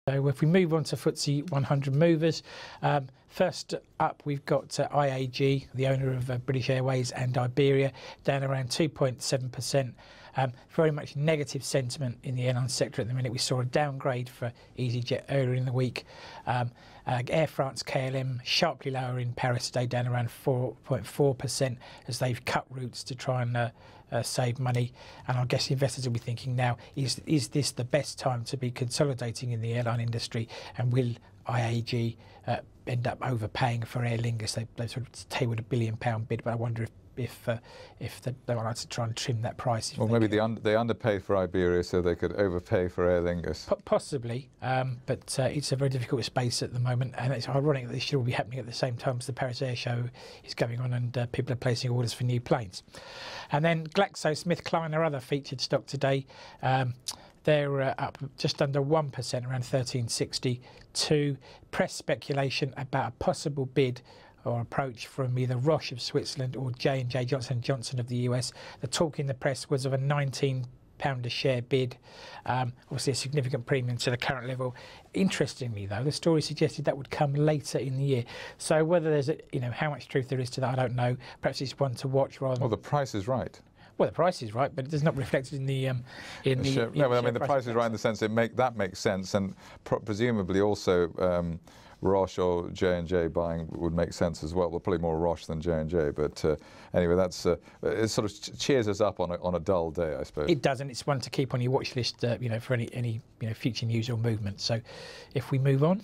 So if we move on to FTSE 100 movers, first up we've got IAG, the owner of British Airways and Iberia, down around 2.7%. Very much negative sentiment in the airline sector at the minute. We saw a downgrade for EasyJet earlier in the week. Air France KLM sharply lower in Paris today, down around 4.4% as they've cut routes to try and save money. And I guess investors will be thinking now, is this the best time to be consolidating in the airline industry, and will IAG end up overpaying for Aer Lingus? They sort of tabled £1 billion bid, but I wonder if they might like to try and trim that price. Or maybe they underpaid for Iberia so they could overpay for Aer Lingus. Possibly, but it's a very difficult space at the moment, and it's ironic that this should all be happening at the same time as the Paris Air Show is going on and people are placing orders for new planes. And then GlaxoSmithKline, our other featured stock today, they're up just under 1%, around 1362. Press speculation about a possible bid or approach from either Roche of Switzerland or J&J Johnson & Johnson of the US. The talk in the press was of a £19 a share bid, obviously a significant premium to the current level. Interestingly though, the story suggested that would come later in the year. So whether there's how much truth there is to that, I don't know. Perhaps it's one to watch rather than... Well, the price is right. Well, the price is right, but it is not reflected in the No, I mean the price is right in the sense that makes sense, and presumably also Roche or J&J buying would make sense as well. Well, probably more Roche than J&J, but anyway, that's it. Sort of cheers us up on a dull day, I suppose. It does, and it's one to keep on your watch list, for any future news or movement. So, if we move on.